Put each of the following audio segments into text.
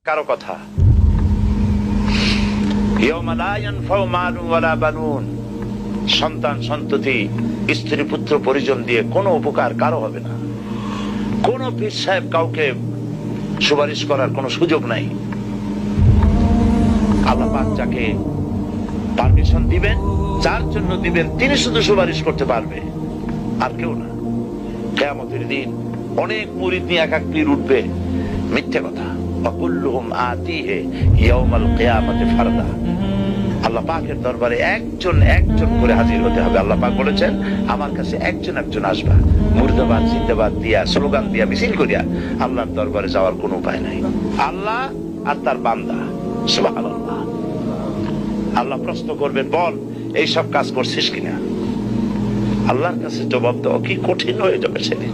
কারো কথা সন্তান সন্ততি স্ত্রী পুত্র পরিজন দিয়ে কোনো উপকার কারো হবে না। কোন পীর সাহেব কাউকে সুপারিশ করার কোনো সুযোগ নাই। আল্লাহ পাক যাকে পারমিশন দিবেন, যার জন্য দিবেন, তিনি শুধু সুপারিশ করতে পারবে, আর কেউ না। কিয়ামতের দিন অনেক মুরিদ নিয়ে এক এক পীর উঠবে, মিথ্যে কথা। ওয়াকুল্লুহুম আতিহি ইয়াউমাল কিয়ামাতি ফারদা। আল্লাহ পাকের দরবারে একজন একজন করে হাজির হতে হবে। আল্লাহ পাক বলেছেন, আমার কাছে একজন একজন আসবা, মুর্দাবাদ জিন্দাবাদ দিয়া, স্লোগান দিয়া, মিছিল করিয়া আল্লাহর দরবারে যাওয়ার কোনো উপায় নাই। আল্লাহ আর তার বান্দা, সুবহানাল্লাহ। আল্লাহ প্রশ্ন করবেন, বল এই সব কাজ করছিস কিনা? আল্লাহর কাছে জবাব দেওয়া কি কঠিন হয়ে যাবে সেদিন।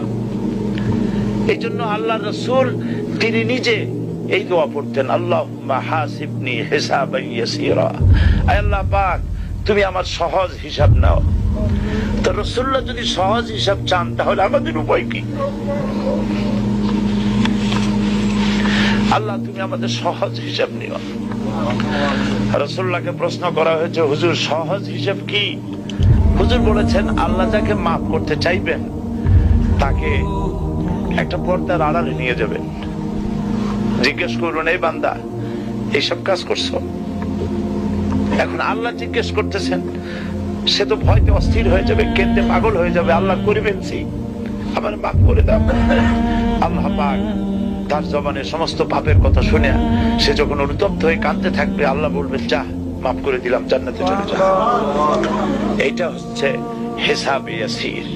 এই জন্য আল্লাহ রাসূল তিনি নিজে এই দোয়া পড়তেন, আল্লাহুম্মা হাসিবনি হিসাবান ইয়াসীরা। আয় আল্লাহ পাক, তুমি আমার সহজ হিসাব নাও। তো রাসূলুল্লাহ যদি সহজ হিসাব চান, তাহলে আমাদের উপায় কি? আল্লাহ তুমি আমাদের সহজ হিসাব নিও। রাসূলুল্লাহকে প্রশ্ন করা হয়েছে, হুজুর সহজ হিসাব কি? হুজুর বলেছেন, আল্লাহ যাকে মাফ করতে চাইবেন তাকে একটা পর্দার আড়ালে নিয়ে যাবেন, জিজ্ঞেস করবেন, এই বান্দা এইসব কাজ করছো? এখন আল্লাহ জিজ্ঞেস করতেছেন, সে তো ভয়তে অস্থির হয়ে যাবে, কেঁদে পাগল হয়ে যাবে। আল্লাহ করিবেনছি, আমার মাফ করে দাও। আল্লাহ পাক তার জবানে সমস্ত পাপের কথা শুনে সে যখন অনুতপ্ত হয়ে কাঁদতে থাকবে, আল্লাহ বলবেন, যা মাফ করে দিলাম, জান্নাতে চলে যা। এইটা হচ্ছে হিসাবে ইয়াসির।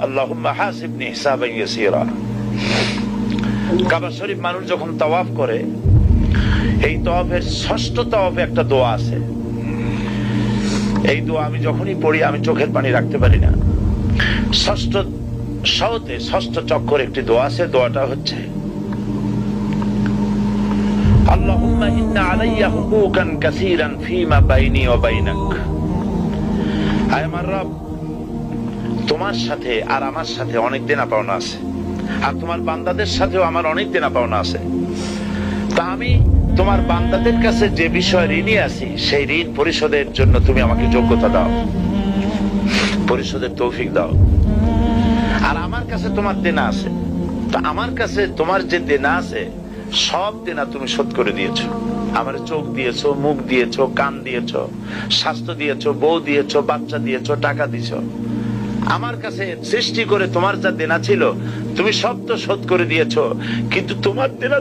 আল্লাহুম্মা হাসিবনি হিসাবান ইয়াসীরা। কাবা শরীফ মানুষ যখন তাওয়াফ করে, এই তাওয়াফের ষষ্ঠ তাওয়াফে একটা দোয়া আছে। এই দোয়া আমি যখনই পড়ি আমি চোখের পানি রাখতে পারি না। ষষ্ঠ চক্করে একটি দোয়া আছে। দোয়াটা হচ্ছে, আল্লাহুম্মা ইন্না আলাইয়া হুকুকান কাসীরান ফীমা বাইনি ওয়া বাইনাক। আয় আমার রব, তোমার সাথে আর আমার সাথে অনেক দেনা পাওনা আছে, আর তোমার বান্দাদের সাথেও আমার অনেক দেনা পাওনা আছে। তা আমি তোমার বান্দাদের কাছে যে বিষয় ঋণী আছি, সেই ঋণ পরিশোধের জন্য তুমি আমাকে যোগ্যতা দাও, পরিশোধের তৌফিক দাও। আর আমার কাছে তোমার দেনা আছে, তা আমার কাছে তোমার যে দেনা আছে সব দেনা তুমি শোধ করে দিয়েছো। আমার চোখ দিয়েছো, মুখ দিয়েছো, কান দিয়েছো, স্বাস্থ্য দিয়েছো, বউ দিয়েছো, বাচ্চা দিয়েছো, টাকা দিয়েছো। আমার কাছে সৃষ্টি করে তোমার যা দেনা ছিল তুমি সব তো শোধ করে দিয়েছো, কিন্তু তোমার দেনা